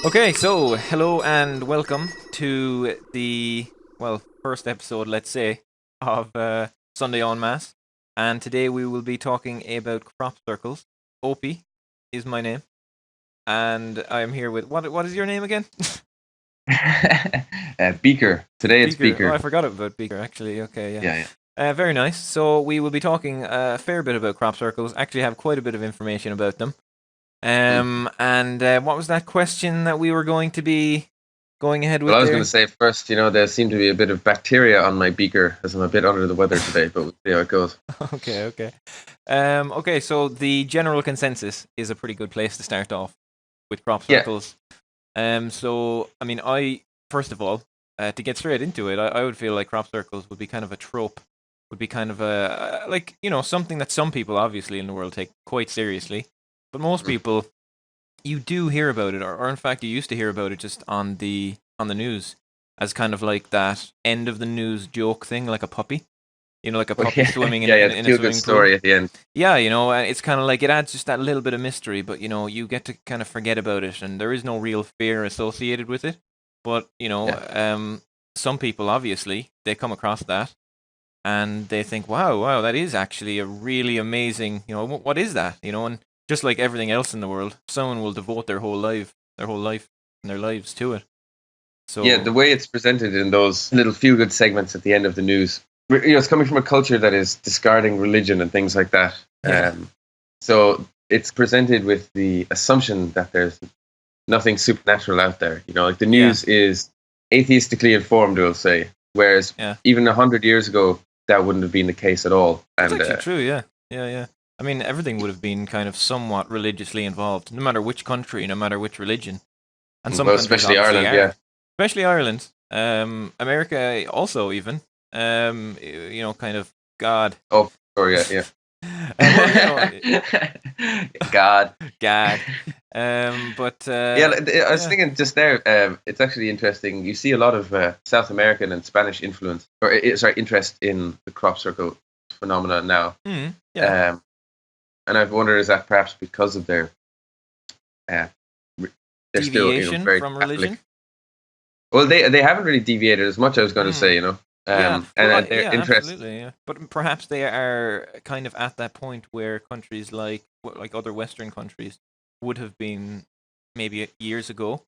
Okay, so hello and welcome to the first episode, let's say, of Sunday on Mass. And today we will be talking about crop circles. Opie is my name, and I am here with what is your name again? Beaker. Today it's Beaker. Oh, Beaker. I forgot about Beaker actually. Okay, yeah. Yeah, yeah. Very nice. So we will be talking a fair bit about crop circles. Actually, have quite a bit of information about them. Mm. And what was that question that we were going to be going ahead Well, with I was going there? to say first, there seemed to be a bit of bacteria on my beaker as I'm a bit under the weather today, but we'll see how it goes. Okay, okay. Okay, so the general consensus is a pretty good place to start off with crop Yeah. circles. So I mean, I first of all, to get straight into it, I would feel like crop circles would be kind of a trope, would be kind of a like something that some people obviously in the world take quite seriously, but most Mm. people you do hear about it, or in fact you used to hear about it just on the news as kind of like that end of the news joke thing, like a puppy. Like a Well, puppy yeah, swimming in, yeah, yeah. in, The in a feel good swimming pool. story at the end. Yeah, it's kind of like it adds just that little bit of mystery, but you get to kind of forget about it, and there is no real fear associated with it. But Yeah. some people obviously they come across that and they think, wow, that is actually a really amazing. What is that? And just like everything else in the world, someone will devote their whole life, and their lives to it. Yeah, So the way it's presented in those little feel good segments at the end of the news, it's coming from a culture that is discarding religion and things like that. yeah, So it's presented with the assumption that there's nothing supernatural out there. Like the yeah, news is atheistically informed, we'll say, whereas yeah. even 100 years ago, that wouldn't have been the case at all. That's And actually true. Yeah, yeah, yeah. I mean, everything would have been kind of somewhat religiously involved, no matter which country, no matter which religion, and some well, countries especially obviously Ireland, yeah. are, especially Ireland, America also even, kind of God. Oh, sorry, yeah, Well, yeah. God, God. But yeah. I was yeah. thinking just there. It's actually interesting. You see a lot of South American and Spanish influence, or sorry, interest in the crop circle phenomena now. Yeah. Um, and I've wondered, is that perhaps because of their uh, re- they're still Deviation very from religion. Catholic. Well, they haven't really deviated as much. I was going to say, Hmm. Yeah, well, and their yeah, interest. absolutely, yeah. But perhaps they are kind of at that point where countries like other Western countries would have been maybe years ago.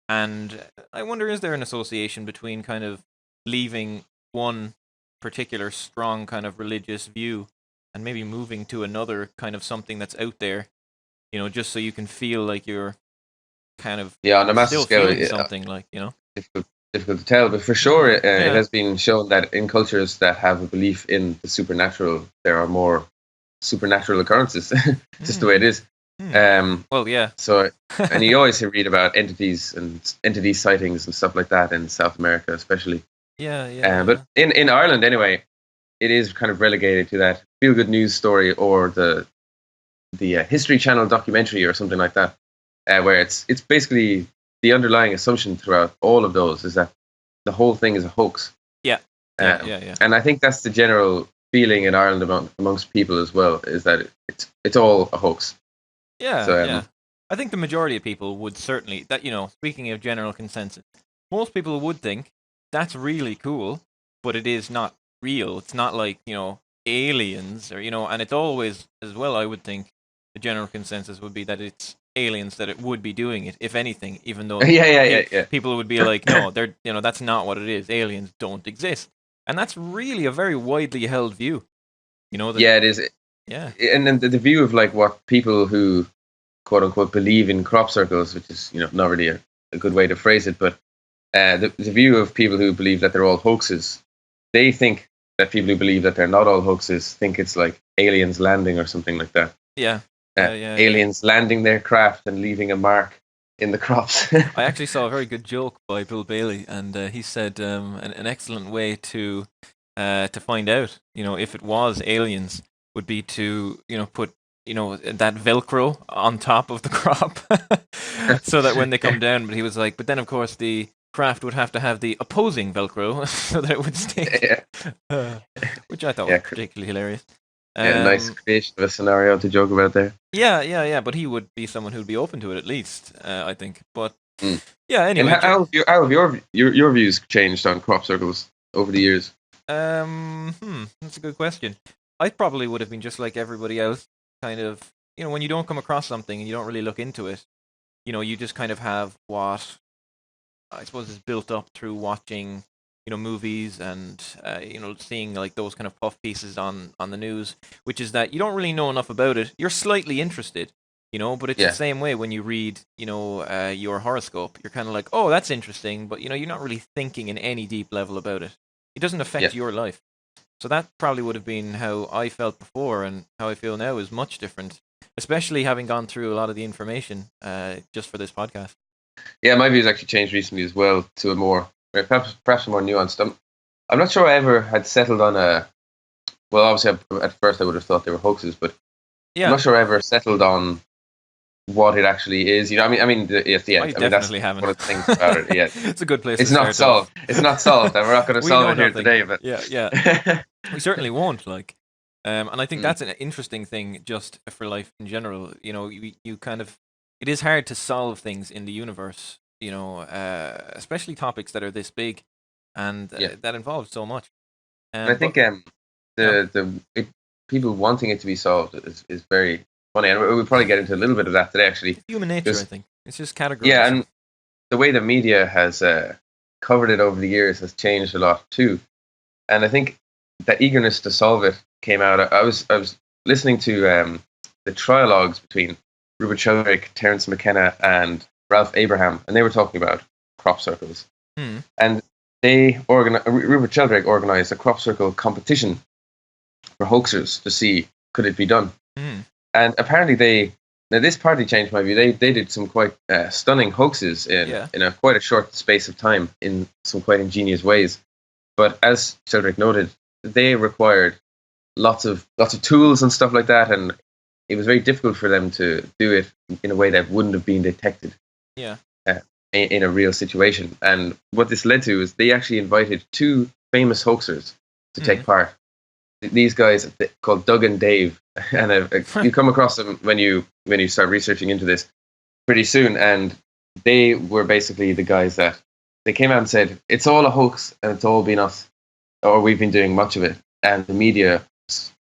And I wonder, is there an association between kind of leaving one particular strong kind of religious view and maybe moving to another kind of something that's out there, just so you can feel like you're kind of Yeah, on a massive still scale, feeling something, like. difficult, difficult to tell. But for sure, it Yeah. has been shown that in cultures that have a belief in the supernatural, there are more supernatural occurrences. Just the way it Hmm. is. Hmm. Um, Well, yeah. so, and you always read about entities and entity sightings and stuff like that in South America, especially. Yeah, yeah, But yeah. in Ireland, anyway, it is kind of relegated to that feel good news story or the History Channel documentary or something like that, where it's basically the underlying assumption throughout all of those is that the whole thing is a hoax. Yeah. Yeah, Um, yeah, yeah. and I think that's the general feeling in Ireland amongst people as well, is that it's all a hoax. Yeah, So yeah. I think the majority of people would certainly speaking of general consensus, most people would think that's really cool, but it is not real. It's not like, aliens or and it's always as well, I would think the general consensus would be that it's aliens that it would be doing it, if anything, even though yeah, yeah, yeah, yeah. people would be like, no, they're that's not what it is. Aliens don't exist. And that's really a very widely held view. That Yeah, it is. yeah. And then the view of like what people who quote unquote believe in crop circles, which is not really a good way to phrase it, but the view of people who believe that they're all hoaxes, they think that people who believe that they're not all hoaxes think it's like aliens landing or something like that. Yeah. Uh, Yeah, yeah, yeah. aliens landing their craft and leaving a mark in the crops. I actually saw a very good joke by Bill Bailey, and he said an excellent way to find out, if it was aliens, would be to put that Velcro on top of the crop, so that when they come down. But he was like, but then of course the craft would have to have the opposing Velcro so that it would stick, yeah, uh, which I thought was yeah, particularly hilarious. yeah, nice Um, creation of a scenario to joke about there. Yeah, yeah, yeah. But he would be someone who'd be open to it at least, I think. But Mm. Yeah. And Anyway, how have your views changed on crop circles over the years? that's a good question. I probably would have been just like everybody else, kind of. When you don't come across something and you don't really look into it, you just kind of have what I suppose is built up through watching, movies and seeing like those kind of puff pieces on the news, which is that you don't really know enough about it. You're slightly interested, but it's the Yeah, same way when you read, your horoscope. You're kind of like, oh, that's interesting, but you're not really thinking in any deep level about it. It doesn't yeah, affect your life. So that probably would have been how I felt before, and how I feel now is much different, especially having gone through a lot of the information just for this podcast. yeah. My views actually changed recently as well to a more perhaps more nuanced. I'm not sure I ever had settled on a. Well, obviously, at first I would have thought they were hoaxes, but I'm Yeah, not sure I ever settled on what it actually is. At the I end. I mean, that's definitely haven't. one of the things about it. Yeah, It's a good place to it's not start off. solved. It's not solved, and we're not going to We solve know it here nothing. today. But Yeah, yeah. We certainly won't. And I think mm, that's an interesting thing just for life in general. You kind of, it is hard to solve things in the universe. Especially topics that are this big, and yeah, that involve so much. and I But think yeah, people wanting it to be solved is very funny, and we'll probably get into a little bit of that today, actually, it's human nature. I because think it's just yeah, categorizing. and the way the media has covered it over the years has changed a lot too. And I think that eagerness to solve it came out. I was listening to the trialogues between Rupert Sheldrake, Terence McKenna, and Ralph Abraham, and they were talking about crop circles. Hmm. And Rupert Sheldrake organized a crop circle competition for hoaxers to see could it be done. Hmm. And apparently now this partly changed my view. They did some quite stunning hoaxes Yeah. in a quite a short space of time in some quite ingenious ways. But as Cedric noted, they required lots of tools and stuff like that, and it was very difficult for them to do it in a way that wouldn't have been detected Yeah. uh, in a real situation. And what this led to is they actually invited two famous hoaxers to Hmm. take part. These guys called Doug and Dave, and you come across them when you start researching into this pretty soon. And they were basically the guys that they came out and said it's all a hoax and it's all been us, or we've been doing much of it. And the media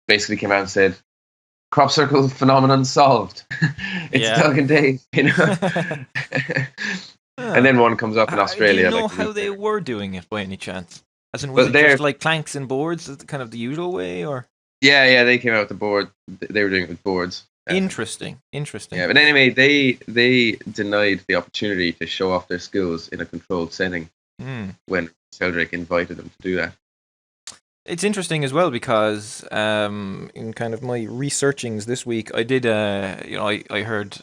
basically came out and said crop circle phenomenon solved. It's Yeah. Doug and Dave, and Huh. then one comes up in Do you Australia know like a how week they later. were doing it by any chance? As in, was But it just they're like planks and boards, kind of the usual way, or? yeah, they came out with the board. They were doing it with boards. Interesting, interesting. Yeah, but anyway, they denied the opportunity to show off their skills in a controlled setting Hmm. when Sheldrake invited them to do that. It's interesting as well because in kind of my researchings this week, I did I heard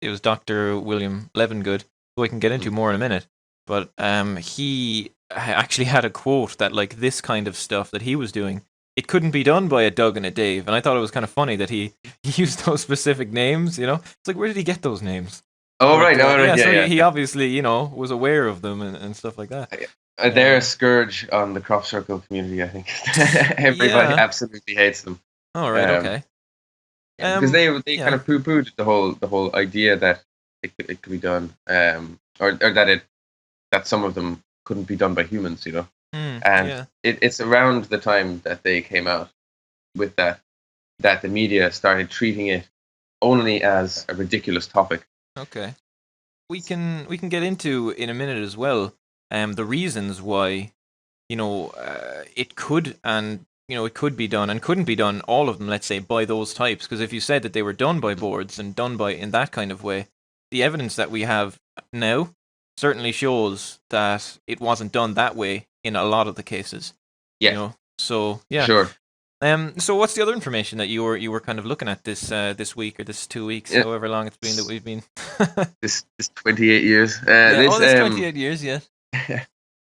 it was Dr. William Levengood, who I can get into Mm. more in a minute, but he actually had a quote that like this kind of stuff that he was doing, it couldn't be done by a Doug and a Dave, and I thought it was kind of funny that he he used those specific names. It's like, where did he get those names? But Oh right, yeah, yeah, so he yeah. obviously was aware of them and stuff like that. They're a Um, scourge on the crop circle community. I think everybody yeah. absolutely hates them. All right. Um, Okay. because they kind Yeah. of poo-pooed the whole idea that it could be done, or that some of them couldn't be done by humans, And Yeah. it's around the time that they came out with that the media started treating it only as a ridiculous topic. Okay. We can get into in a minute as well. The reasons why it could and it could be done and couldn't be done. All of them, let's say, by those types. Because if you said that they were done by boards and done by in that kind of way, the evidence that we have now certainly shows that it wasn't done that way in a lot of the cases. Yeah, So yeah. sure. So what's the other information that you were kind of looking at this week or this 2 weeks, Yeah, however long it's been that we've been? this 28 years. Yeah. This Oh, that's 28 years. Yeah.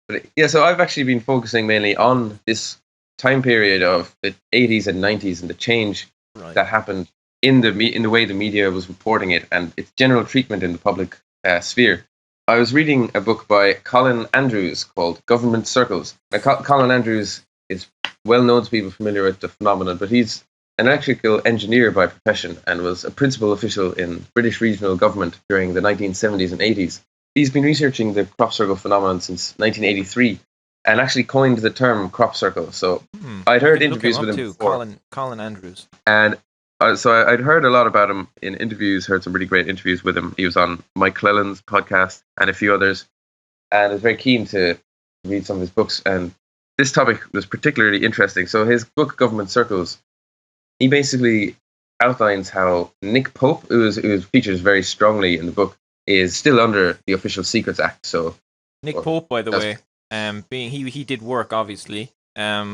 But yeah, so I've actually been focusing mainly on this time period of the 80s and 90s and the change Right. that happened in the way the media was reporting it and its general treatment in the public sphere. I was reading a book by Colin Andrews called Government Circles. Now, Colin Andrews is well known to people familiar with the phenomenon, but he's an electrical engineer by profession and was a principal official in British regional government during the 1970s and 80s. he's been researching the crop circle phenomenon since 1983, and actually coined the term crop circle. So I'd I heard need to look him interviews up with him too. before, Colin Andrews. and so I'd heard a lot about him in interviews. Heard some really great interviews with him. He was on Mike Clelland's podcast and a few others, and I was very keen to read some of his books. And this topic was particularly interesting. So his book, Government Circles, he basically outlines how Nick Pope, who features very strongly in the book, is still under the Official Secrets Act. So Nick Pope, by the way, being he did work obviously. A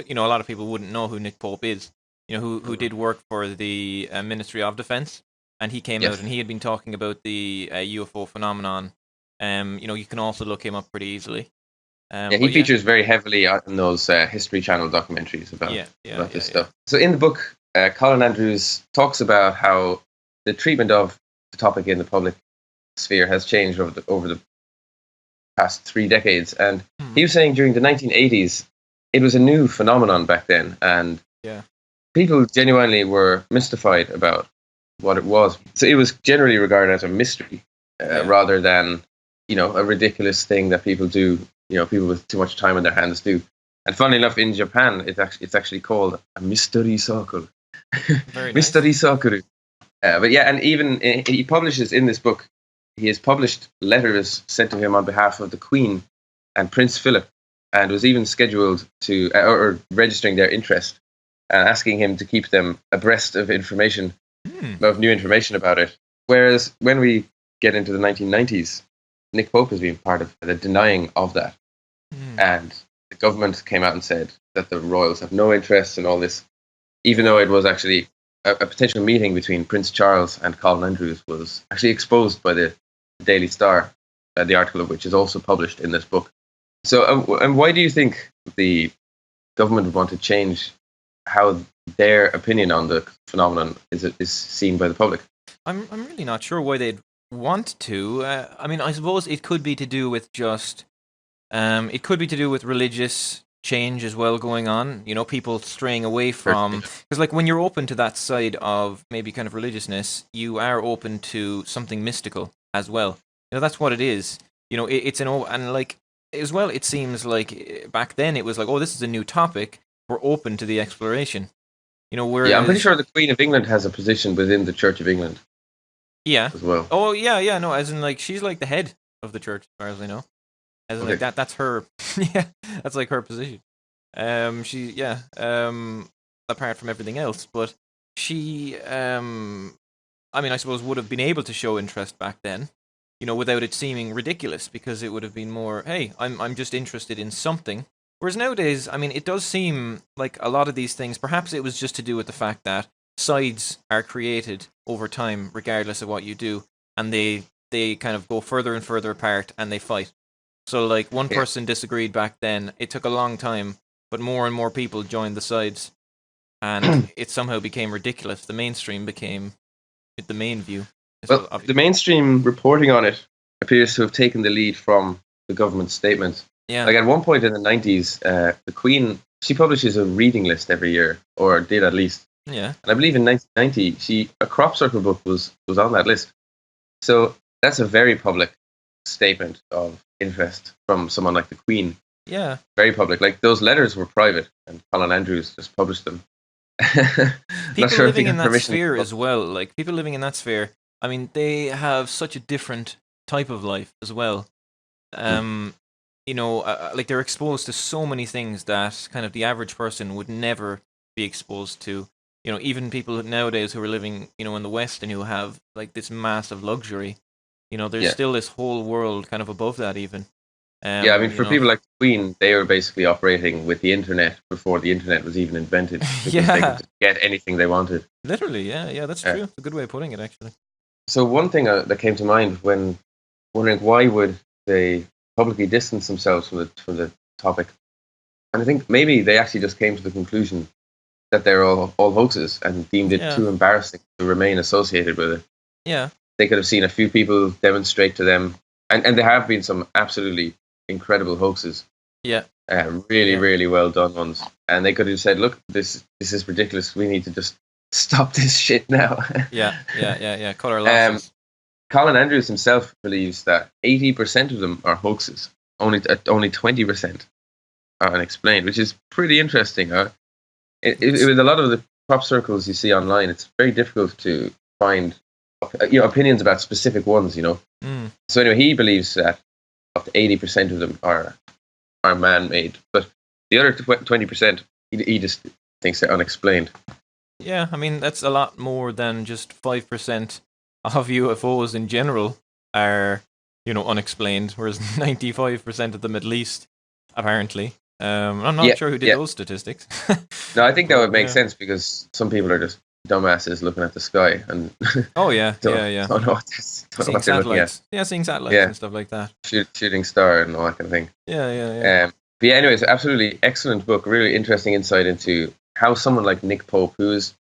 lot of people wouldn't know who Nick Pope is. Who did work for the Ministry of Defense, and he came out and he had been talking about the UFO phenomenon. You can also look him up pretty easily. He features very heavily in those History Channel documentaries about this stuff. So in the book, Colin Andrews talks about how the treatment of the topic in the public sphere has changed over the past 3 decades. And he was saying during the 1980s, it was a new phenomenon back then, and people genuinely were mystified about what it was. So it was generally regarded as a mystery rather than a ridiculous thing that people do. People with too much time on their hands do. And funnily enough, in Japan, it's actually called a mystery circle. Very nice. Mystery circle. But yeah, and even he publishes in this book, he has published letters sent to him on behalf of the Queen and Prince Philip, and was even scheduled to, or registering their interest, and asking him to keep them abreast of information, of new information about it. Whereas when we get into the 1990s, Nick Pope has been part of the denying of that. And the government came out and said that the royals have no interest in all this, even though it was actually a potential meeting between Prince Charles and Colin Andrews was actually exposed by the Daily Star, the article of which is also published in this book. So, and why do you think the government would want to change how their opinion on the phenomenon is seen by the public? I'm really not sure why they'd want to. I suppose it could be to do with just it could be to do with religious change as well going on. People straying away from, because like when you're open to that side of maybe kind of religiousness, you are open to something mystical as well. That's what it is. It's and like as well. It seems like back then it was like, oh, this is a new topic. We're open to the exploration. Whereas, I'm pretty sure the Queen of England has a position within the Church of England. Yeah. As well. Oh yeah. No, as in like she's like the head of the church, as far as I know. As in like that's her. Yeah, that's like her position. Apart from everything else, but she I suppose would have been able to show interest back then, without it seeming ridiculous, because it would have been more, hey, I'm just interested in something. Whereas nowadays, it does seem like a lot of these things, perhaps it was just to do with the fact that sides are created over time, regardless of what you do, and they kind of go further and further apart, and they fight. So, like, one person disagreed back then. It took a long time, but more and more people joined the sides, and it somehow became ridiculous. The mainstream became the main view. Well, the mainstream reporting on it appears to have taken the lead from the government statement. Yeah. Like at one point in the 90s, the Queen, she publishes a reading list every year, or did at least. Yeah. And I believe in 1990, a crop circle book was on that list. So that's a very public statement of interest from someone like the Queen. Yeah. Very public. Like those letters were private, and Colin Andrews just published them. People living in that sphere as well, like people living in that sphere, they have such a different type of life as well. Like they're exposed to so many things that kind of the average person would never be exposed to. Even people nowadays who are living, in the West and who have like this massive luxury, there's still this whole world kind of above that even. For people like the Queen, they were basically operating with the internet before the internet was even invented. Because they could get anything they wanted. Literally, yeah, that's true. It's a good way of putting it, actually. So one thing that came to mind when wondering why would they publicly distance themselves from the topic, and I think maybe they actually just came to the conclusion that they're all hoaxes and deemed it too embarrassing to remain associated with it. Yeah, they could have seen a few people demonstrate to them, and there have been some absolutely incredible hoaxes. Yeah. Really well done ones. And they could have said, look, this is ridiculous. We need to just stop this shit now. Yeah. Cut our losses. Colin Andrews himself believes that 80% of them are hoaxes. Only 20% are unexplained, which is pretty interesting. With a lot of the crop circles you see online, it's very difficult to find opinions about specific ones. Mm. So anyway, he believes that up to 80% of them are man-made, but the other 20%, he just thinks they're unexplained. Yeah, I mean that's a lot more than just 5% of UFOs in general are unexplained, whereas 95% of them at least apparently. I'm not sure who did those statistics. No, I think that would make yeah. sense because some people are just dumbasses looking at the sky and Oh yeah, don't know what seeing they're looking at. satellites. Yeah, seeing satellites and stuff like that. Shooting star and all that kind of thing. Yeah. But yeah, anyways, absolutely excellent book. Really interesting insight into how someone like Nick Pope, who is,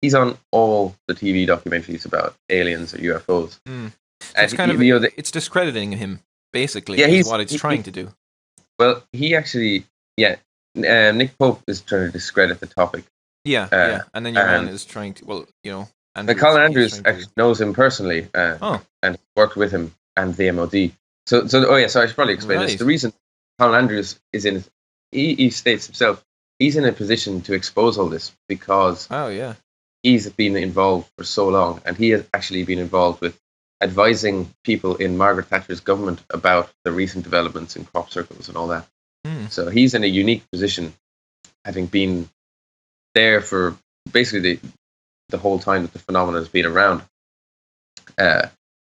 he's on all the TV documentaries about aliens or UFOs. Mm. So and it's kind of it's discrediting him basically. Is what it's trying to do. Well, he actually, Nick Pope is trying to discredit the topic. Yeah, and then your man is trying to, Colin Andrews actually knows him personally and worked with him and the MOD. So I should probably explain this. The reason Colin Andrews is he states himself, he's in a position to expose all this because he's been involved for so long, and he has actually been involved with advising people in Margaret Thatcher's government about the recent developments in crop circles and all that. So he's in a unique position, having been there for basically the whole time that the phenomenon has been around.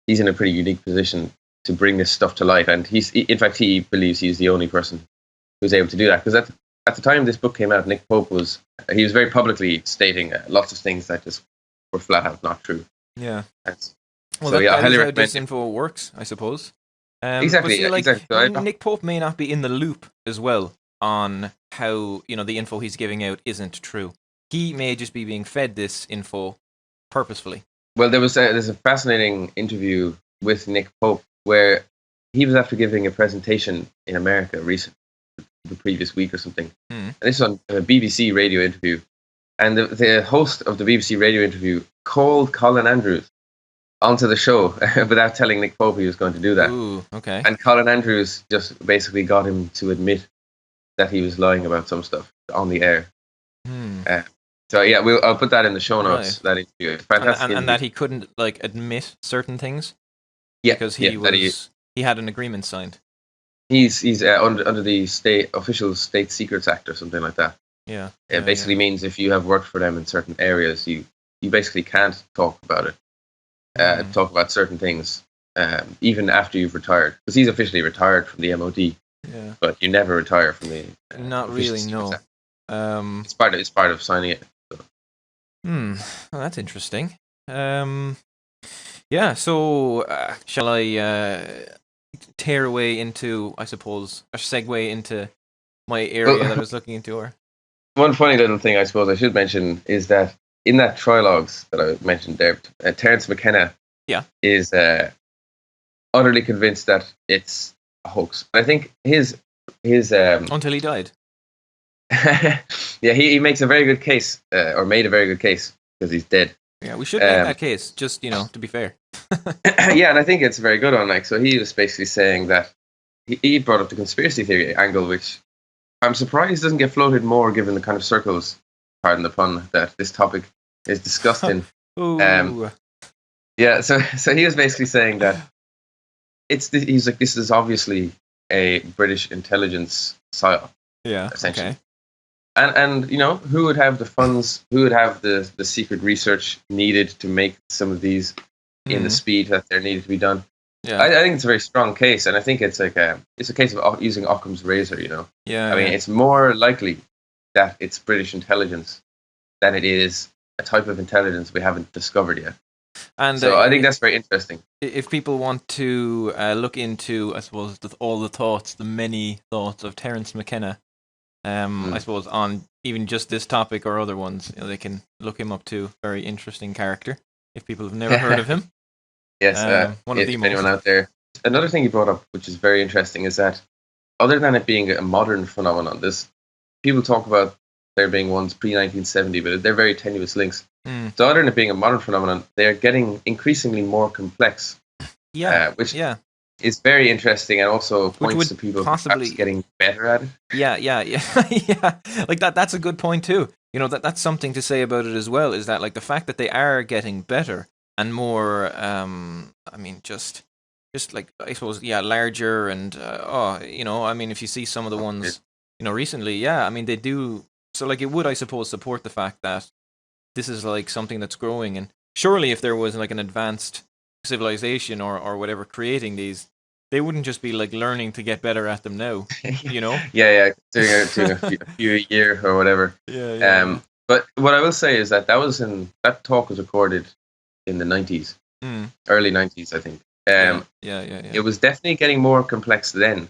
He's in a pretty unique position to bring this stuff to light, and in fact he believes he's the only person who's able to do that, because at the time this book came out, Nick Pope was very publicly stating lots of things that just were flat out not true. Yeah. Well, that is how disinfo works, I suppose. Exactly. Exactly. Nick Pope may not be in the loop as well on how the info he's giving out isn't true. He may just be being fed this info purposefully. Well, there's a fascinating interview with Nick Pope where he was after giving a presentation in America the previous week or something. And this was on a BBC radio interview, and the host of the BBC radio interview called Colin Andrews onto the show without telling Nick Pope he was going to do that. Ooh, okay. And Colin Andrews just basically got him to admit that he was lying about some stuff on the air. So yeah, I'll put that in the show notes. Right. That interview, fantastic, and that he couldn't admit certain things. Yeah, because he had an agreement signed. He's under the official State Secrets Act or something like that. Yeah. It basically means if you have worked for them in certain areas, you basically can't talk about it. Talk about certain things, even after you've retired, because he's officially retired from the MOD. Yeah. But you never retire from the. Not really, no. It's part of signing it. So. Well, that's interesting. Yeah. So, shall I tear away into, I suppose, a segue into my area that I was looking into? Or one funny little thing I suppose I should mention is that in that trilogues that I mentioned there, Terence McKenna is utterly convinced that it's a hoax. But I think his until he died. Yeah, he makes a very good case, or made a very good case, because he's dead. Yeah, we should make that case, just, to be fair. Yeah, and I think it's a very good one. So he was basically saying that he brought up the conspiracy theory angle, which I'm surprised doesn't get floated more, given the kind of circles, pardon the pun, that this topic is discussed in. Yeah, so he was basically saying that he's like, this is obviously a British intelligence psyop. Yeah, essentially. Okay. And who would have the funds, who would have the secret research needed to make some of these in the speed that they're needed to be done? Yeah. I think it's a very strong case, and I think it's like it's a case of using Occam's razor. Yeah. I mean, it's more likely that it's British intelligence than it is a type of intelligence we haven't discovered yet. And so I think that's very interesting. If people want to look into, I suppose, the many thoughts of Terence McKenna, I suppose on even just this topic or other ones, they can look him up too. Very interesting character. If people have never heard of him, yes, one of the anyone out there. Another thing he brought up, which is very interesting, is that other than it being a modern phenomenon, people talk about there being ones pre-1970, but they're very tenuous links. So other than it being a modern phenomenon, they are getting increasingly more complex which yeah. is very interesting and also Which points would to people perhaps possibly, getting better at it. yeah. Yeah. Like that's a good point too. That's something to say about it as well. Is that like the fact that they are getting better and more? I mean, just like I suppose, yeah, larger and I mean, if you see some of the ones, recently, yeah, I mean they do. So like it would, I suppose, support the fact that this is like something that's growing, and surely if there was like an advanced civilization or whatever creating these, they wouldn't just be like learning to get better at them now, you know? Yeah, doing a few a year or whatever. Yeah. But what I will say is that that talk was recorded in the 90s, Mm. early 90s, I think. Yeah. It was definitely getting more complex then,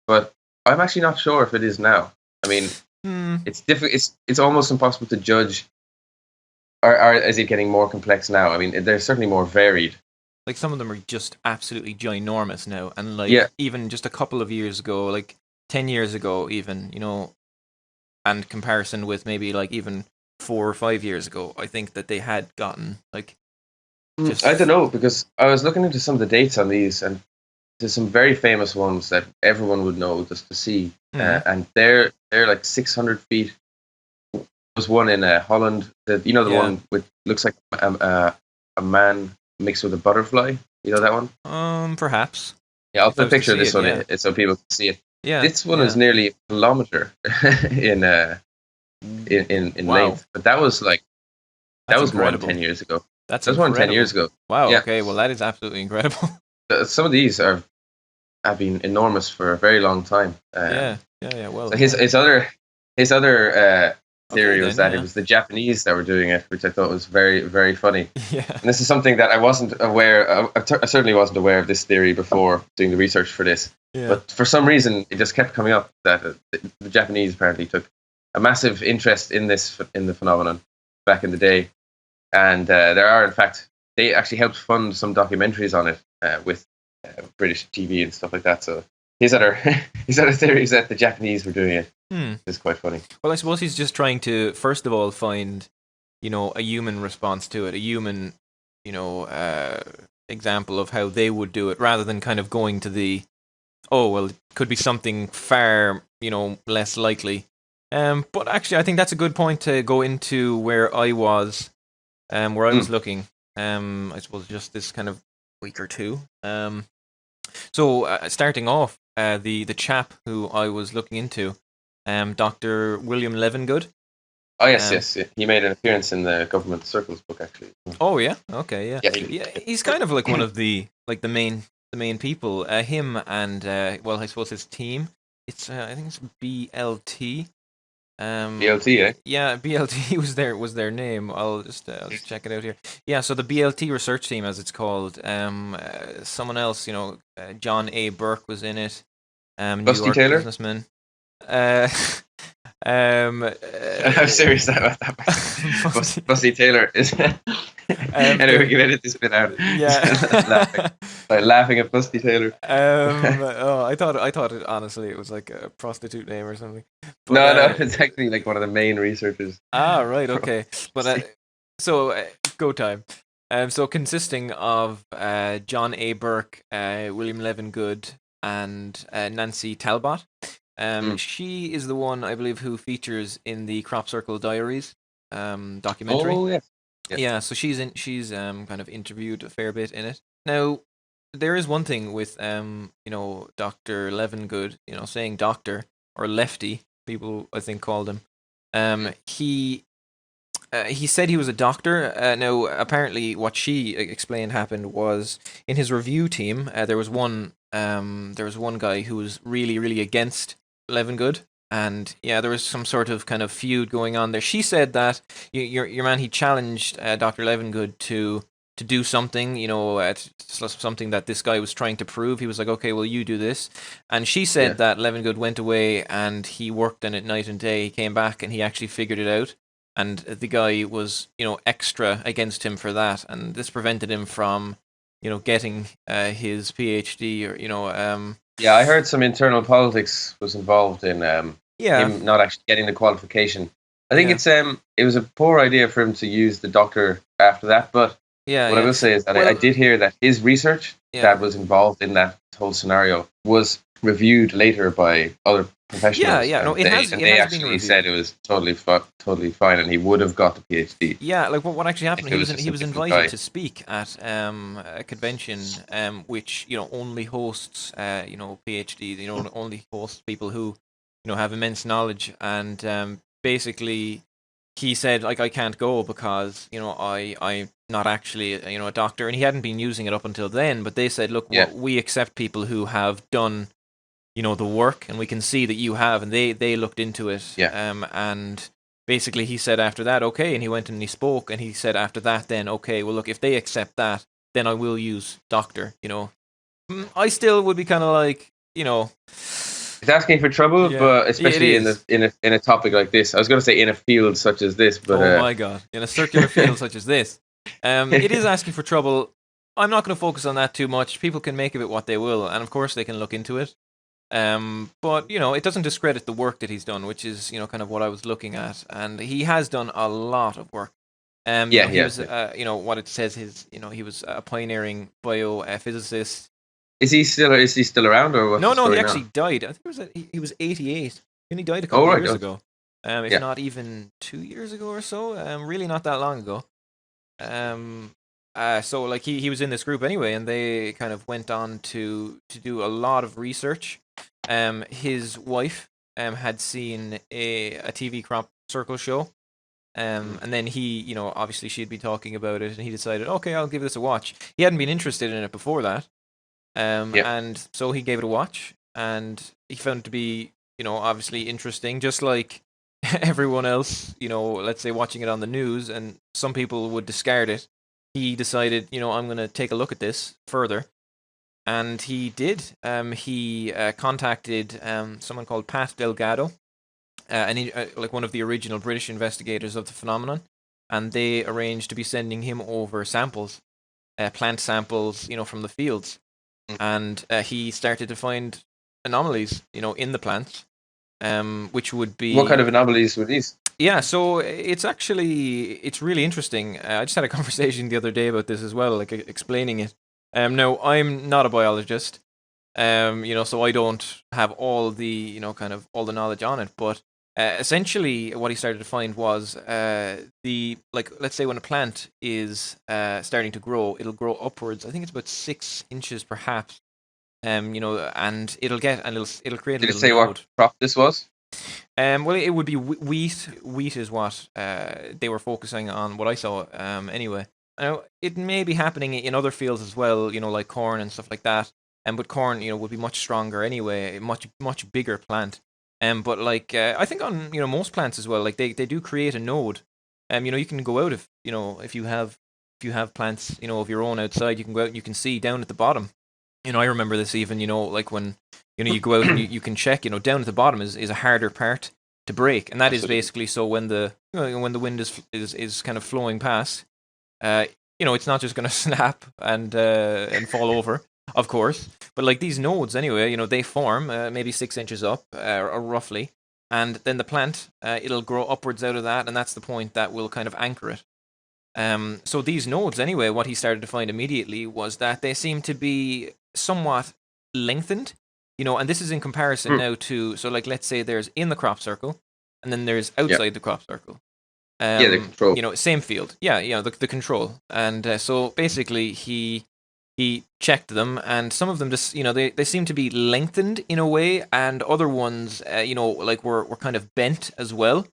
but I'm actually not sure if it is now. I mean, Hmm. it's difficult. It's almost impossible to judge. Or is it getting more complex now? I mean, they're certainly more varied. Like some of them are just absolutely ginormous now, and like Yeah, even just a couple of years ago, like 10 years ago, even and comparison with maybe like even 4 or 5 years ago, I think that they had gotten like I don't just know because I was looking into some of the dates on these, and there's some very famous ones that everyone would know just to see, and they're like 600 feet. There's one in Holland. The yeah. one with looks like a man mixed with a butterfly. You know that one? Perhaps Yeah, I'll if I put a was to picture of see this it, one yeah, so people can see it. yeah, This one is yeah. nearly a kilometer in in Wow, length, but that that's was more than incredible. 10 years ago. That's That was more than 10 years incredible. ago. Wow. Yeah, Okay. Well, that is absolutely incredible. some of these have been enormous for a very long time. Yeah. Well, So yeah. his other Okay theory was then. that it Yeah. was the Japanese that were doing it, which I thought was very very funny. Yeah. And this is something that I wasn't aware. I certainly wasn't aware of this theory before doing the research for this. Yeah. But for some reason, it just kept coming up that the Japanese apparently took a massive interest in the phenomenon back in the day, and there are in fact they actually helped fund some documentaries on it with British TV and stuff like that. So his other his other theory is that the Japanese were doing it. Hmm. It's quite funny. Well, I suppose he's just trying to first of all find, a human response to it, a human, example of how they would do it, rather than kind of going to the, oh well, it could be something far, less likely. But actually, I think that's a good point to go into where I was, where I was looking. I suppose just this kind of week or two. So starting off, the chap who I was looking into, Dr. William Levengood. Oh yes, Um, yes, yeah. He made an appearance in the Government Circles book actually. oh yeah, okay, yeah, Yeah, yeah. He's kind of like one of the main people. Him and well, I suppose his team. It's I think it's BLT. BLT, eh? Yeah, BLT was their name. I'll just check it out here. Yeah, so the BLT research team, as it's called. Someone else, John A. Burke was in it. New Busty York Taylor. businessman. Uh, um, I'm serious about that. Busty Taylor is. Anyway, we can edit this bit out. yeah. laughing at Busty Taylor. I thought it honestly it was like a prostitute name or something. But No, it's actually like one of the main researchers. right, okay. But so go time. So consisting of John A. Burke, William Levengood, and Nancy Talbot. She is the one I believe who features in the Crop Circle Diaries documentary. Oh yes. Yeah, so she's kind of interviewed a fair bit in it. Now, there is one thing with Dr. Levengood, saying doctor or lefty, people I think called him. He said he was a doctor. Now, apparently, what she explained happened was in his review team. There was one guy who was really, really against Levengood, and yeah, there was some sort of kind of feud going on there. She said that your man he challenged Dr. Levengood to do something, something that this guy was trying to prove. He was like, okay, well, you do this. And she said that Levengood went away and he worked on it night and day. He came back and he actually figured it out. And the guy was, extra against him for that. And this prevented him from, getting his PhD or, Yeah, I heard some internal politics was involved in yeah. him not actually getting the qualification. I think Yeah. it was a poor idea for him to use the doctor after that, but Yeah, What I yeah. will say is that I Well, did hear that his research yeah. that was involved in that whole scenario was reviewed later by other Yeah, professionals, yeah. No, and it has they been actually said reviewed. it was totally fine, and he would have got the PhD Yeah, like what actually happened? if it was He just a was different invited guy. to speak at a convention which only hosts PhDs, only hosts people who have immense knowledge, and basically he said like I can't go because I'm not actually a doctor, and he hadn't been using it up until then. But they said, look, Yeah, what we accept people who have done the work, and we can see that you have, and they looked into it, yeah. and basically he said after that, okay, and he went and he spoke, and he said after that, then okay, well look, if they accept that, then I will use doctor. I still would be kind of like, It's asking for trouble, yeah, but yeah, it especially is. in a topic like this, I was going to say in a field such as this, but Oh my god, in a circular field such as this, it is asking for trouble. I'm not going to focus on that too much. People can make of it what they will, and of course they can look into it. But it doesn't discredit the work that he's done, which is kind of what I was looking at, and he has done a lot of work. yeah, He yeah, was, yeah. what it says, he was a pioneering biophysicist. Is he still around, or what's No, the no, he story actually now? died. I think he was 88, and he died a Oh couple of right, years oh, ago. If yeah. not even 2 years ago or so. Really not that long ago. Um, so like he was in this group anyway, and they kind of went on to do a lot of research. His wife had seen a TV crop circle show. Mm. And then he, obviously she'd be talking about it, and he decided, okay, I'll give this a watch. He hadn't been interested in it before that, Yeah, and so he gave it a watch, and he found it to be, obviously interesting, just like everyone else, let's say watching it on the news, and some people would discard it. He decided, I'm going to take a look at this further, and he did. He contacted someone called Pat Delgado, and like one of the original British investigators of the phenomenon, and they arranged to be sending him over samples, plant samples, from the fields, mm. and he started to find anomalies, in the plants, which would What kind be, of anomalies were these? yeah. So it's really interesting. I just had a conversation the other day about this as well, like explaining it. Now I'm not a biologist, so I don't have all the kind of all the knowledge on it, but essentially what he started to find was the like let's say when a plant is starting to grow, it'll grow upwards. I think it's about 6 inches perhaps. And it'll create a Did it little say what node. crop this was? Well, it would be wheat. Wheat is what they were focusing on. What I saw, anyway. Now, it may be happening in other fields as well. Like corn and stuff like that. But corn, would be much stronger anyway. Much bigger plant. But like I think on most plants as well. Like they do create a node. You can go out if you have plants of your own outside. You can go out and you can see down at the bottom. I remember this even. Like when you go out and you can check, down at the bottom is a harder part to break, and that is Absolutely. basically so when the when the wind is kind of flowing past, uh, it's not just going to snap and fall over, of course. But like these nodes, anyway, they form maybe 6 inches up, or roughly, and then the plant it'll grow upwards out of that, and that's the point that will kind of anchor it. So these nodes, anyway, what he started to find immediately was that they seem to be somewhat lengthened, and this is in comparison Hmm. now to, so like let's say there's in the crop circle, and then there's Yeah, outside the crop circle. yeah. The control. Same field, yeah, the control, and so basically he checked them, and some of them just they seem to be lengthened in a way, and other ones like were kind of bent as well,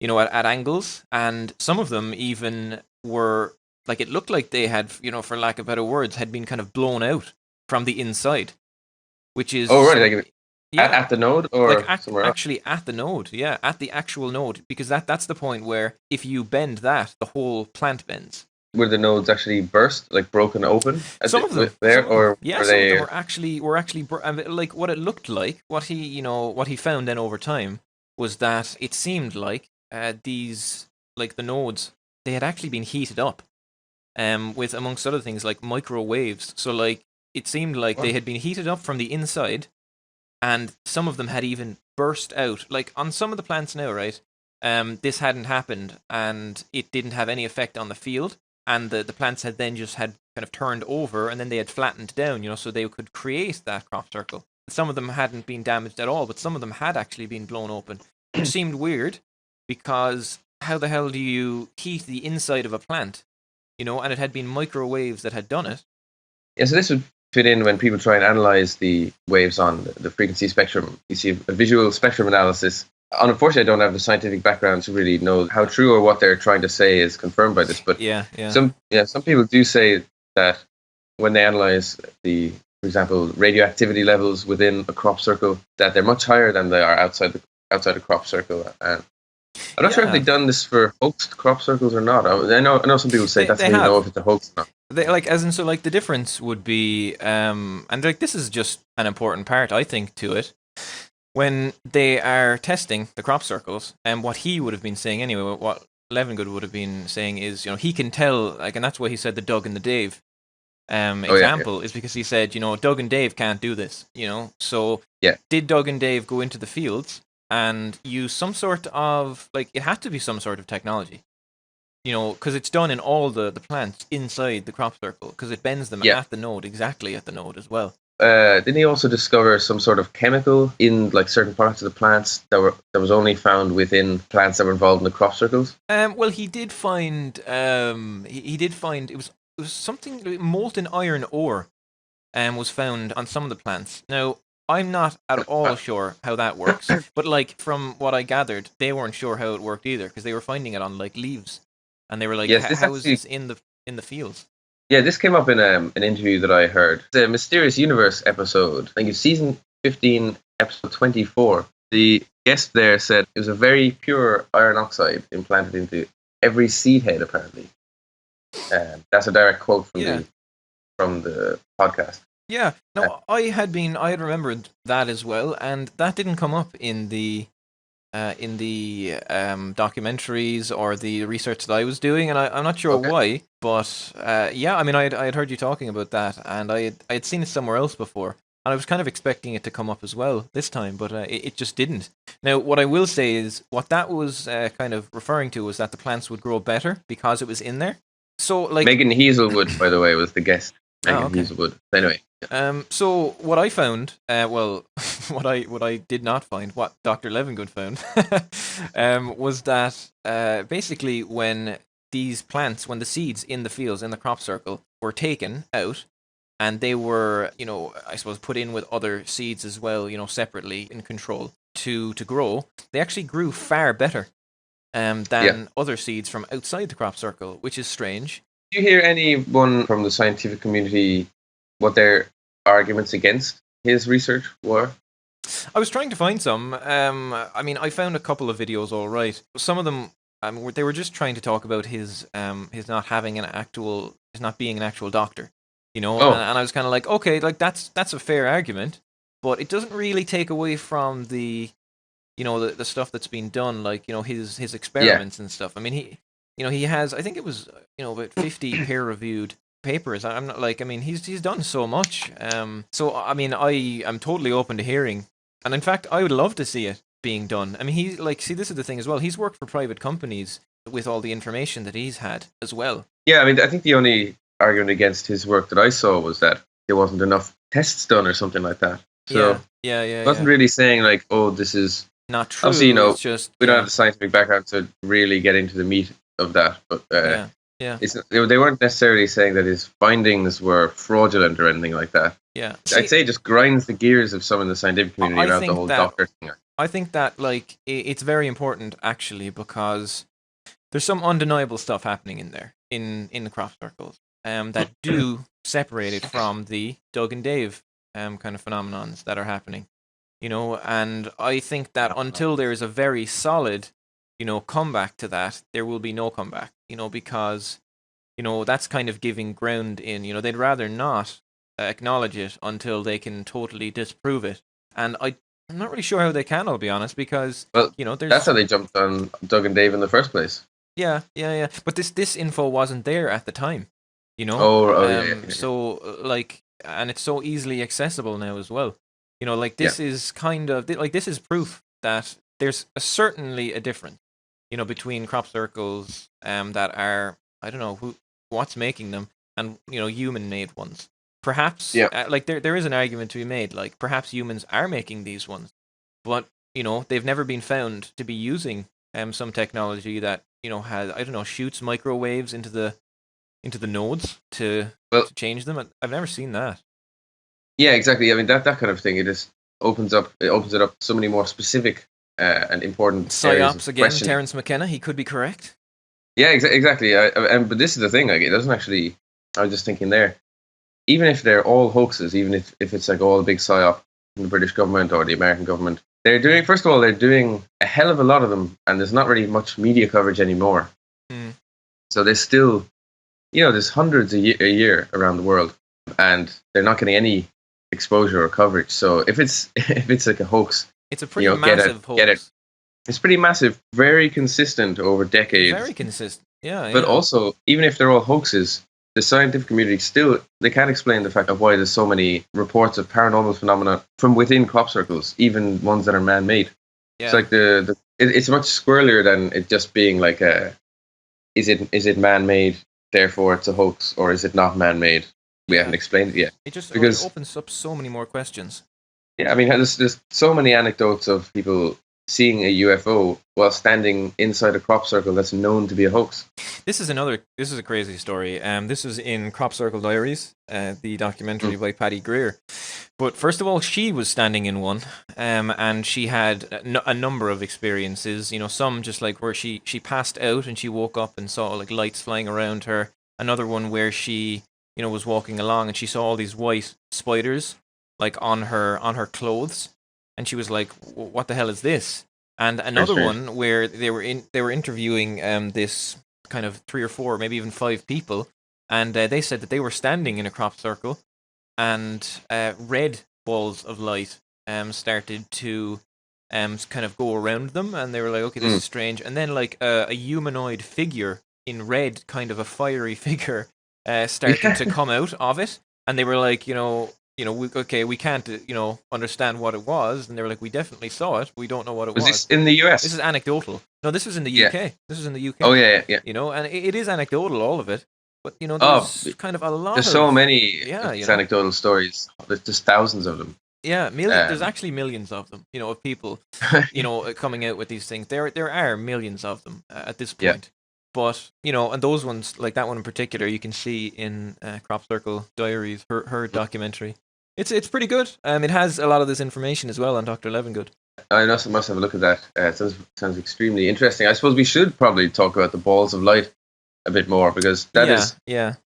at angles, and some of them even were like it looked like they had, for lack of better words, had been kind of blown out from the inside, which Oh is, right, like yeah, at the node like or somewhere else. actually at the node, yeah, at the actual node, because that's the point where if you bend that, the whole plant bends. Were the nodes actually burst, like broken open there, Some of them, or yeah, were some of them they? were actually like what it looked like. What he, what he found then over time was that it seemed like these, like the nodes, they had actually been heated up, with amongst other things like microwaves. So like it seemed like they What? had been heated up from the inside, and some of them had even burst out. Like on some of the plants now, right? This hadn't happened, and it didn't have any effect on the field. and the plants had then just had kind of turned over, and then they had flattened down, so they could create that crop circle. Some of them hadn't been damaged at all, but some of them had actually been blown open, which seemed weird because how the hell do you heat the inside of a plant? And it had been microwaves that had done it. Yeah, so this would fit in when people try and analyze the waves on the frequency spectrum. You see a visual spectrum analysis. Unfortunately, I don't have the scientific background to really know how true or what they're trying to say is confirmed by this. But some people do say that when they analyze for example, radioactivity levels within a crop circle, that they're much higher than they are outside the crop circle. And I'm not sure if they've done this for hoaxed crop circles or not. I know some people say that's how you know if it's a hoax or not. The difference would be, and this is just an important part, I think, to it. When they are testing the crop circles, and what he would have been saying anyway, what Levengood would have been saying is, he can tell, and that's why he said the Doug and the Dave example, is because he said, Doug and Dave can't do this, So did Doug and Dave go into the fields and use some sort of, it had to be some sort of technology, because it's done in all the plants inside the crop circle, because it bends them exactly at the node as well. Didn't he also discover some sort of chemical in certain parts of the plants that was only found within plants that were involved in the crop circles? Well, he did find he did find it was something, molten iron ore was found on some of the plants. Now, I'm not at all sure how that works, but from what I gathered, they weren't sure how it worked either, because they were finding it on leaves, and they were like, "How is this in the fields?" Yeah, this came up in an interview that I heard. The Mysterious Universe episode, I think it's season 15, episode 24. The guest there said it was a very pure iron oxide implanted into every seed head, apparently. That's a direct quote from the podcast. Yeah, no, I had remembered that as well, and that didn't come up in the documentaries or the research that I was doing, and I'm not sure why, but I had heard you talking about that, and I had seen it somewhere else before, and I was kind of expecting it to come up as well this time, but it just didn't. Now, what I will say is, what that was kind of referring to was that the plants would grow better because it was in there. So, Megan Hazelwood, by the way, was the guest. Megan Hazelwood. Anyway. So what I found, what I did not find, what Dr. Levengood found, was that basically when the seeds in the fields in the crop circle were taken out, and they were, I suppose, put in with other seeds as well, separately in control to grow, they actually grew far better than other seeds from outside the crop circle, which is strange. Do you hear anyone from the scientific community what their arguments against his research were? I was trying to find some. I found a couple of videos all right. Some of them, they were just trying to talk about his not having his not being an actual doctor, and I was kind of like, okay, that's a fair argument, but it doesn't really take away from the stuff that's been done, his experiments and stuff. I mean, he has, I think it was, about 50 peer-reviewed papers. I'm not he's done so much. So I'm totally open to hearing, and in fact, I would love to see it being done. I mean, this is the thing as well. He's worked for private companies with all the information that he's had as well. Yeah, I think the only argument against his work that I saw was that there wasn't enough tests done or something like that. So yeah. Wasn't really saying this is not true. Obviously, it's just we don't have the scientific background to really get into the meat of that, but they weren't necessarily saying that his findings were fraudulent or anything like that. Yeah, I'd say it just grinds the gears of some in the scientific community around the whole doctor thing. I think that it's very important actually, because there's some undeniable stuff happening in there in the crop circles that do separate it from the Doug and Dave kind of phenomenons that are happening. And I think that until there is a very solid comeback to that, there will be no comeback, because, that's kind of giving ground in, they'd rather not acknowledge it until they can totally disprove it. And I'm not really sure how they can, I'll be honest, because, that's how they jumped on Doug and Dave in the first place. Yeah. But this info wasn't there at the time, So, and it's so easily accessible now as well. This is kind of, this is proof that there's certainly a difference, between crop circles that are, I don't know, what's making them, and human-made ones. Perhaps, Yeah. like there is an argument to be made. Like perhaps humans are making these ones, but they've never been found to be using some technology that has, I don't know, shoots microwaves into the nodes to Well, change them. I've never seen that. yeah, exactly. I mean, that kind of thing. It just opens it up so many more specific and important areas Psyops of again, questioning. Terence McKenna. He could be correct. Yeah, exactly. But this is the thing. Like, it doesn't actually. I was just thinking there. Even if they're all hoaxes, even if it's like all a big psyop from the British government or the American government, first of all, they're doing a hell of a lot of them, and there's not really much media coverage anymore. Mm. So there's still, there's hundreds a year around the world, and they're not getting any exposure or coverage. So if it's like a hoax, it's a pretty massive hoax. Get it. It's pretty massive, very consistent over decades. Very consistent, yeah. But also, even if they're all hoaxes, the scientific community still, they can't explain the fact of why there's so many reports of paranormal phenomena from within crop circles, even ones that are man-made. Yeah. It's like it's much squirrelier than it just being like is it man-made, therefore it's a hoax, or is it not man-made? We haven't explained it yet. It just opens up so many more questions. Yeah, I mean, there's so many anecdotes of people seeing a UFO while standing inside a crop circle that's known to be a hoax. This is a crazy story. This was in Crop Circle Diaries, the documentary by Paddy Greer. But first of all, she was standing in one, and she had a number of experiences. Some just like where she passed out and she woke up and saw like lights flying around her. Another one where she was walking along and she saw all these white spiders like on her clothes. And she was like, "What the hell is this?" And another one where they were interviewing this kind of 3 or 4, maybe even 5 people, and they said that they were standing in a crop circle, and red balls of light started to kind of go around them, and they were like, "Okay, this is strange." And then like a humanoid figure in red, kind of a fiery figure, started to come out of it, and they were like, we can't, understand what it was. And they were like, we definitely saw it. We don't know what it was. Was this in the US? This is anecdotal. No, this was in the UK. This was in the UK. Oh, yeah. And it is anecdotal, all of it. But, there's kind of a lot There's so many anecdotal stories. There's just thousands of them. Yeah, there's actually millions of them, of people, coming out with these things. There are millions of them at this point. Yeah. But, and those ones, like that one in particular, you can see in Crop Circle Diaries, her documentary. It's pretty good. It has a lot of this information as well on Dr. Levengood. I must have a look at that. It sounds extremely interesting. I suppose we should probably talk about the balls of light a bit more, because that is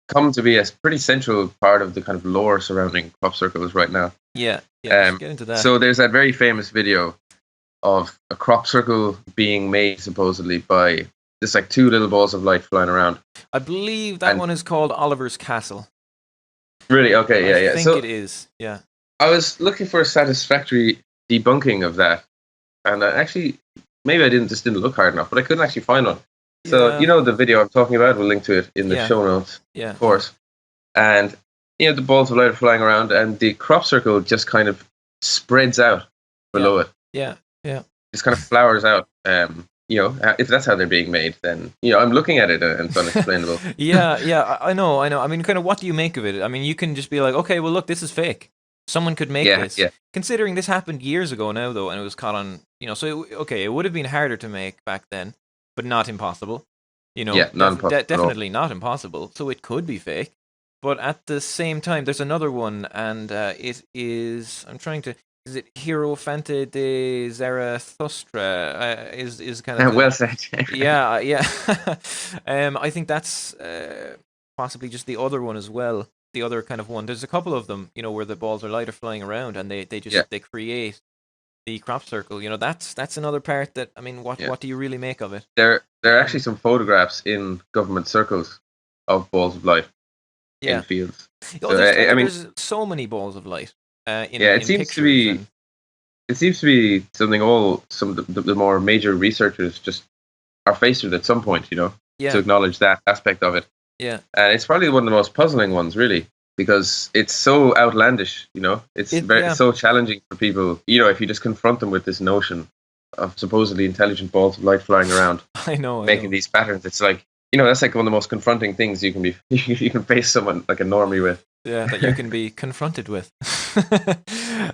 come to be a pretty central part of the kind of lore surrounding crop circles right now. Yeah, let's get into that. So there's that very famous video of a crop circle being made supposedly by just like 2 little balls of light flying around. I believe that one is called Oliver's Castle. Really? Okay, I think it is, yeah. I was looking for a satisfactory debunking of that, and actually, maybe I didn't look hard enough, but I couldn't actually find one. So, the video I'm talking about, we'll link to it in the show notes, of course. And, the balls of light are flying around, and the crop circle just kind of spreads out below it. Yeah. Just kind of flowers out. If that's how they're being made, then, I'm looking at it and it's unexplainable. Yeah, I know. I mean, kind of, what do you make of it? I mean, you can just be like, okay, well, look, this is fake. Someone could make this. Yeah. Considering this happened years ago now, though, and it was caught on, so, it would have been harder to make back then, but not impossible. Not impossible. Definitely not impossible. So it could be fake. But at the same time, there's another one, and it is, is it Hierophante de Zarathustra? Is kind of well said. Yeah. I think that's possibly just the other one as well. The other kind of one. There's a couple of them, where the balls of light are flying around, and they create the crop circle. That's another part that, I mean, what do you really make of it? There are actually some photographs in government circles of balls of light in fields. There's so many balls of light. It seems to be. It seems to be something some of the more major researchers just are faced with at some point, to acknowledge that aspect of it. Yeah, and it's probably one of the most puzzling ones, really, because it's so outlandish. It's so challenging for people. If you just confront them with this notion of supposedly intelligent balls of light flying around, I know making these patterns, it's like that's like one of the most confronting things you can be you can face someone like a normie with. Yeah, that you can be confronted with.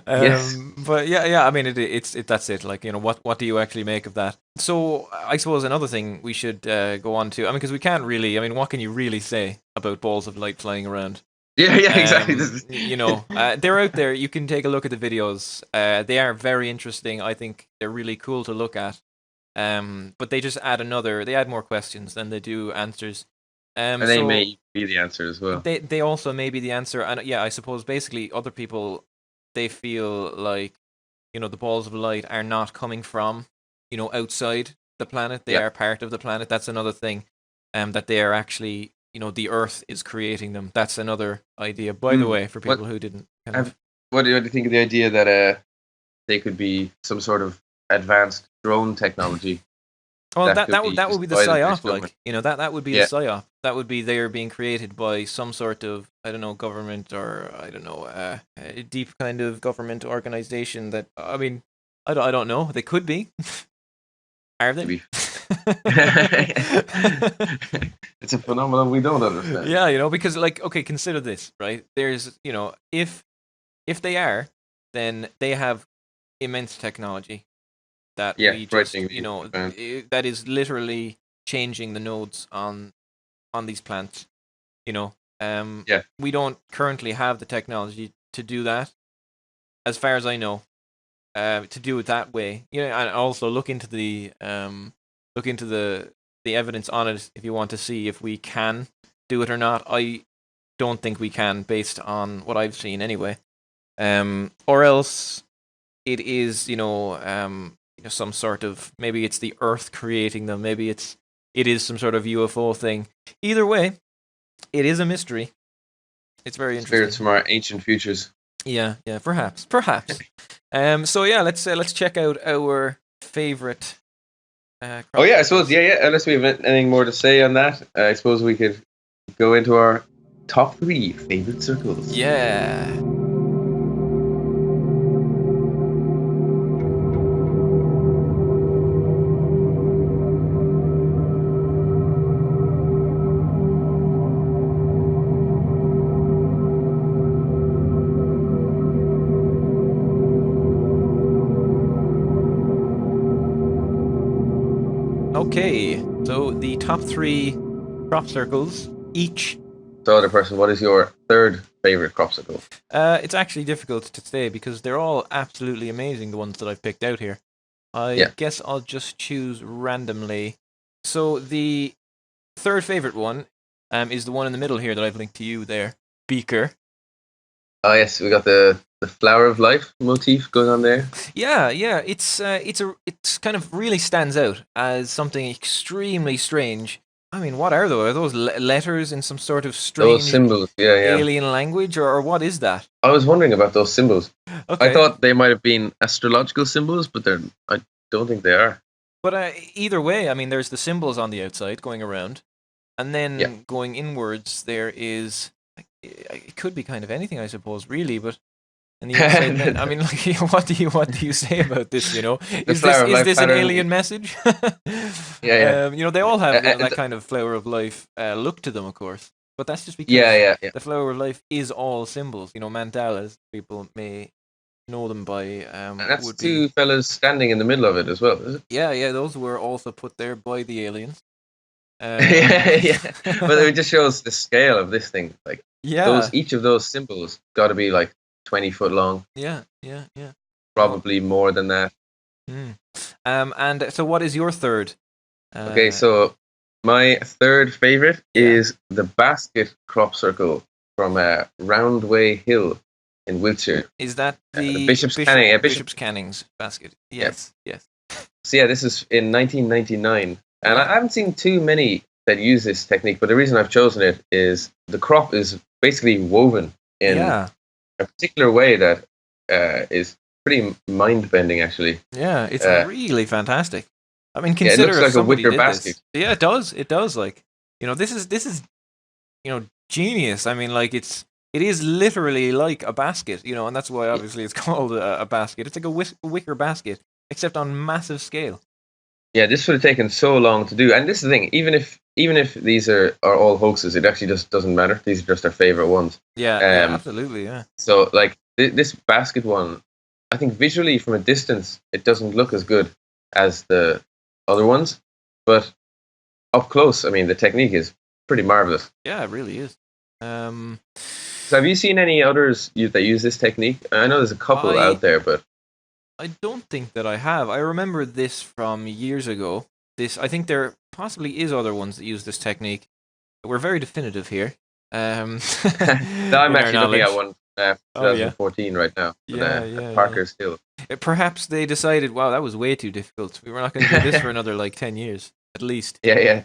Yes. But yeah. I mean, that's it. Like, what do you actually make of that? So I suppose another thing we should go on to. I mean, because we can't really. I mean, what can you really say about balls of light flying around? Yeah, yeah, exactly. They're out there. You can take a look at the videos. They are very interesting. I think they're really cool to look at. But they just they add more questions than they do answers. And they So may be the answer as well. they also may be the answer, and yeah, I suppose basically other people, they feel like, the balls of light are not coming from, outside the planet. They Yeah. are part of the planet. That's another thing. That they are actually, the Earth is creating them. That's another idea, by the Hmm. way, for What people who didn't kind have, of. what do you think of the idea that they could be some sort of advanced drone technology Well, that that could that would be that used would be the by the British psyop, government? like, that would be the Yeah, psyop. That would be they are being created by some sort of, I don't know, government, or I don't know, a deep kind of government organization. That, I mean, I don't know. They could be. Are to they? be. It's a phenomenon we don't understand. Yeah, because, like, okay, consider this, right? There's, if they are, then they have immense technology that Yeah, we just, frighteningly advanced. that is literally changing the nodes on these plants. You know, Yeah, we don't currently have the technology to do that, as far as I know. To do it that way, and also look into the evidence on it if you want to see if we can do it or not. I don't think we can, based on what I've seen anyway. Or else it is, some sort of, maybe it's the Earth creating them. Maybe it is some sort of UFO thing. Either way, it is a mystery. It's very spirits interesting. from our ancient futures. Yeah, perhaps. So yeah, let's check out our favorite. Oh Crop yeah, I suppose. circles. Yeah, yeah. Unless we have anything more to say on that, I suppose we could go into our top three favorite circles. Yeah. Okay, so the top three crop circles each. So, other person, what is your third favorite crop circle? It's actually difficult to say because they're all absolutely amazing, the ones that I've picked out here. I Yeah. guess I'll just choose randomly. So the third favorite one is the one in the middle here that I've linked to you there. Beaker. Oh yes, we got the flower of life motif going on there. Yeah, it's kind of really stands out as something extremely strange. I mean, what are those? Are those letters in some sort of Those strange symbols. Yeah, yeah. alien language, or what is that? I was wondering about those symbols. I Okay, thought they might have been astrological symbols, but I don't think they are. but either way, I mean, there's the symbols on the outside going around, and Yeah. then going inwards, there is. It could be kind of anything, I suppose, really, but. And the inside, then, I mean, like, what do you say about this? The Is this flower of life an pattern. alien message? Yeah, They all have yeah. that kind of flower of life look to them, of course. But that's just Yeah, because yeah, yeah. the flower of life is all symbols. Mandalas, people may know them by, And that's would be. two fellas standing in the middle of it as well, is it? Yeah. Those were also put there by the aliens. Yeah, Um, yeah. But it just shows the scale of this thing. Like yeah, each of those symbols got to be like 20 foot long, yeah. Oh, probably more than that. mm. And so, what is your third? Okay, Uh, so my third favorite yeah. is the basket crop circle from Roundway Hill in Wiltshire. Is that The the Bishop's Canning. Bishop's Canning's basket? Yeah. Yes. So yeah, this is in 1999, and Okay. I haven't seen too many that use this technique. But the reason I've chosen it is the crop is basically woven in Yeah, a particular way that is pretty mind bending, actually. yeah. It's Uh, really fantastic. I mean, yeah, it consider looks if like a somebody wicker did basket. this. Yeah, it does. It does. Like, this is genius. I mean, like, it is literally like a basket. And that's why obviously it's called a basket. It's like a wicker basket, except on massive scale. Yeah, this would have taken so long to do. And this is the thing, even if these are all hoaxes, it actually just doesn't matter. These are just our favorite ones. Yeah, yeah, Um, absolutely, yeah. so like this basket one, I think visually from a distance it doesn't look as good as the other ones, but up close, I mean, the technique is pretty marvelous. Yeah, it really is. Um, So have you seen any others that use this technique? I know there's a couple I out there, but I don't think that I have. I remember this from years ago. I think there possibly is other ones that use this technique. We're very definitive here, no, I'm in our actually looking at knowledge. one Oh yeah, 2014 right now, but, yeah, at yeah, yeah. Parker's Hill. Perhaps they decided, wow, that was way too difficult. We were not going to do this for another like 10 years at least. Yeah, yeah.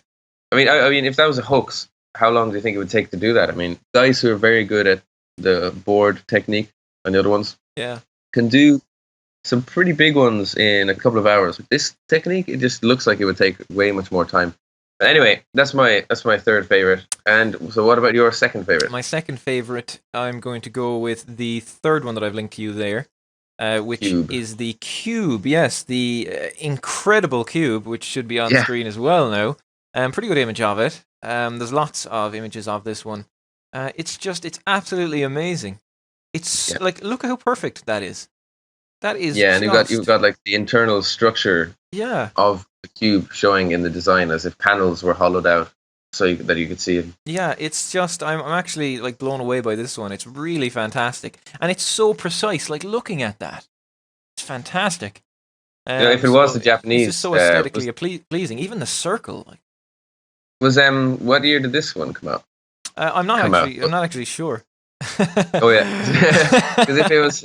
I mean, if that was a hoax, how long do you think it would take to do that? I mean, guys who are very good at the board technique and the other ones Yeah. can do some pretty big ones in a couple of hours. With this technique, it just looks like it would take way much more time. But anyway, that's my third favorite. And so, what about your second favorite? My second favorite, I'm going to go with the third one that I've linked to you there, which Cube. is the cube. Yes, the incredible cube, which should be on Yeah, screen as well now. Pretty good image of it. There's lots of images of this one. It's absolutely amazing. It's yeah, like, look how perfect that is. That is yeah. And you've just, got like the internal structure yeah. of the cube showing in the design as if panels were hollowed out, that you could see it. Yeah, it's just I'm actually like blown away by this one. It's really fantastic, and it's so precise. Like looking at that, it's fantastic. If it was So the it's just Japanese, so aesthetically pleasing. Even the circle. Like, was what year did this one come out? I'm not actually sure. Oh yeah, because if it was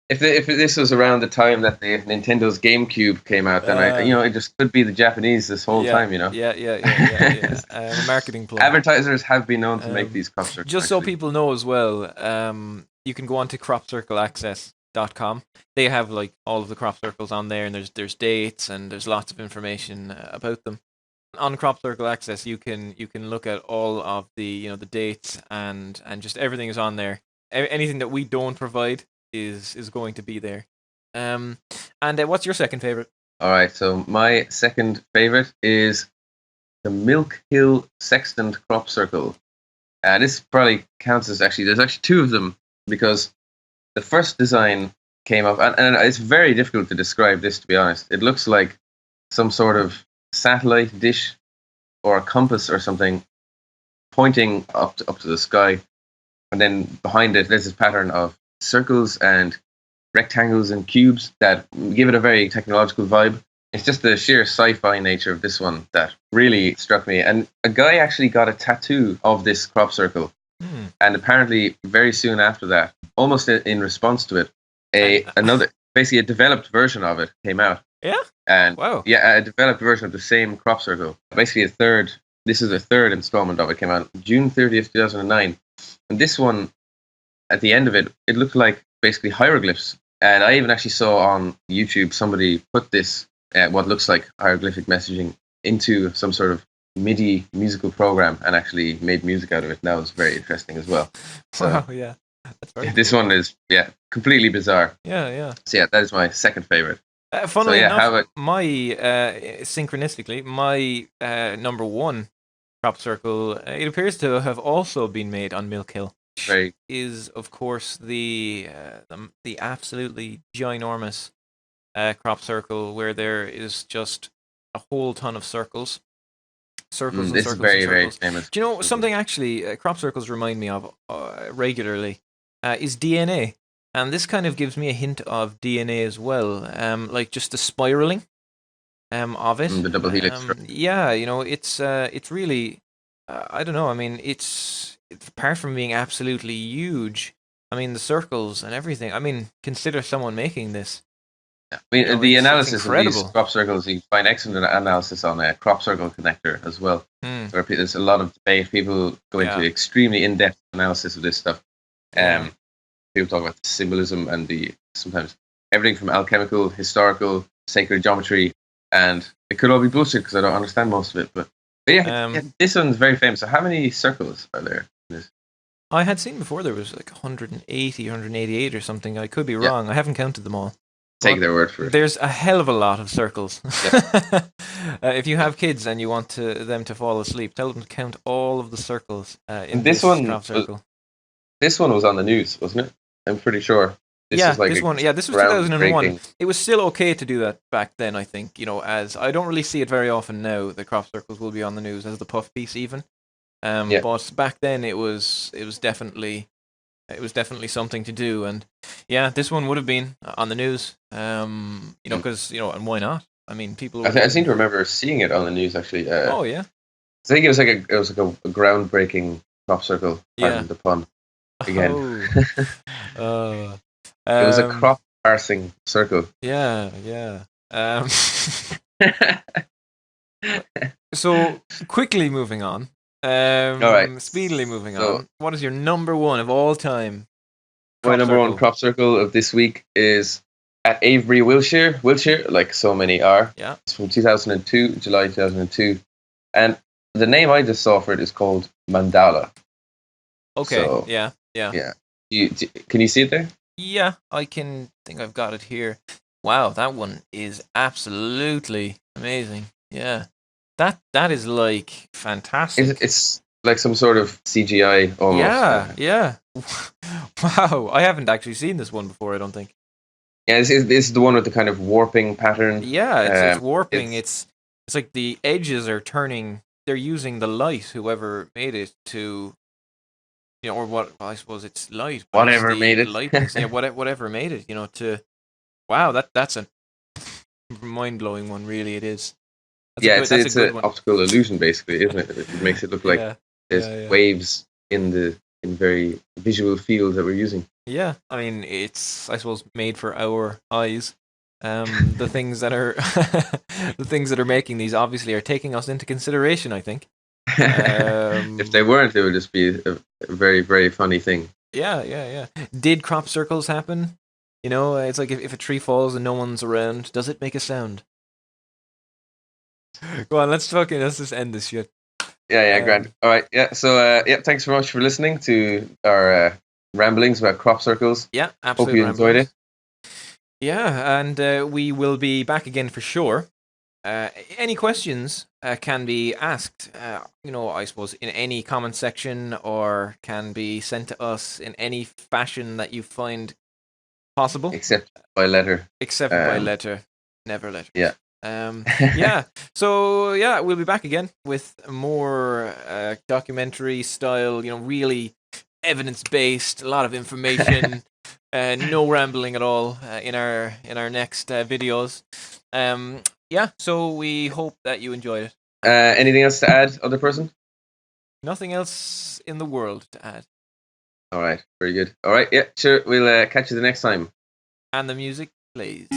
if this was around the time that the Nintendo's GameCube came out, then it just could be the Japanese this whole Yeah, time. yeah. Marketing ploy. Advertisers have been known to make these crop circles. Just so people know as well, you can go on to cropcircleaccess.com. They have like all of the crop circles on there, and there's dates and there's lots of information about them. On Crop Circle Access, you can look at all of the the dates and just everything is on there. Anything that we don't provide is going to be there. And what's your second favorite? All right, so my second favorite is the Milk Hill Sextant Crop Circle. This probably counts as there's actually two of them because the first design came up, and it's very difficult to describe this, to be honest. It looks like some sort of satellite dish or a compass or something pointing up to the sky, and then behind it there's this pattern of circles and rectangles and cubes that give it a very technological vibe. It's just the sheer sci-fi nature of this one that really struck me. And a guy actually got a tattoo of this crop circle, and apparently very soon after that, almost in response to it, another basically a developed version of it came out. Yeah. And wow. Yeah, a developed version of the same crop circle. Basically this is the third installment of it, came out June 30th, 2009. And this one, at the end of it, it looked like basically hieroglyphs. And I even actually saw on YouTube somebody put this, what looks like hieroglyphic messaging, into some sort of MIDI musical program and actually made music out of it. And that was very interesting as well. So, wow, yeah. That's very this cool. one is, completely bizarre. Yeah. So that is my second favorite. Funnily enough, how about my synchronistically, my number one crop circle, it appears to have also been made on Milk Hill. very Is of course the absolutely ginormous crop circle where there is just a whole ton of circles. Circles and this circles is very, and very circles. famous. Do you know something actually crop circles remind me of regularly is DNA. And this kind of gives me a hint of DNA as well, like just the spiraling of it. The double helix. Yeah, it's really, I don't know. I mean, it's apart from being absolutely huge. I mean, the circles and everything. I mean, consider someone making this. I mean, the it's analysis of these incredible. crop circles, you find excellent analysis on a crop circle connector as well, where there's a lot of debate. People go into extremely in-depth analysis of this stuff. People talk about the symbolism and sometimes everything from alchemical, historical, sacred geometry, and it could all be bullshit because I don't understand most of it. But this one's very famous. So how many circles are there in this? I had seen before there was like 180, 188 or something. I could be wrong. I haven't counted them all. take their word for it. There's a hell of a lot of circles. Yeah. If you have kids and you want them to fall asleep, tell them to count all of the circles in This this one crop circle. This one was on the news, wasn't it? I'm pretty sure. This Yeah, was like this one. Yeah, this was 2001. groundbreaking. It was still okay to do that back then, I think. As I don't really see it very often now. The crop circles will be on the news as the puff piece, even. Yeah. But back then, it was definitely something to do, and yeah, this one would have been on the news. Because and why not? I mean, people. Were I seem to remember seeing it on the news actually. Oh yeah. I think it was like a groundbreaking crop circle. Pardon Yeah. the pun. Again. Oh. It was a crop parsing circle. Yeah, yeah. So quickly moving on. All right. Speedily moving on. What is your number one of all time? My number one crop circle of this week is at Avebury, Wiltshire. Wiltshire, like so many are. Yeah. It's from 2002, July 2002. And the name I just saw for it is called Mandala. Okay. So, yeah. Yeah. Can you see it there? Yeah, I think I've got it here. Wow, that one is absolutely amazing. Yeah. That is like fantastic. It's like some sort of CGI almost. Yeah. Wow, I haven't actually seen this one before, I don't think. Yeah, this is the one with the kind of warping pattern. Yeah, it's warping. It's like the edges are turning. They're using the light, whoever made it, to or what I suppose it's light. Whatever made it. Lightness, yeah, whatever made it, to wow, that's a mind blowing one, really it is. It's an optical illusion basically, isn't it? It makes it look like there's waves in very visual field that we're using. Yeah, I mean it's I suppose made for our eyes. The things that are making these obviously are taking us into consideration, I think. If they weren't, it would just be a very, very funny thing. Yeah. Did crop circles happen? It's like if a tree falls and no one's around, does it make a sound? Go on, let's just end this shit. Yeah, grand. All right, yeah. So, thanks very much for listening to our ramblings about crop circles. Yeah, absolutely. Hope you enjoyed it. Yeah, and we will be back again for sure. Any questions can be asked, I suppose, in any comment section, or can be sent to us in any fashion that you find possible. Except by letter. Never letter. Yeah. Yeah. So yeah, we'll be back again with more documentary style. Really evidence based, a lot of information. No rambling at all in our next videos. Yeah, so we hope that you enjoyed it. Anything else to add, other person? Nothing else in the world to add. All right, very good. All right, yeah, sure. We'll catch you the next time. And the music plays.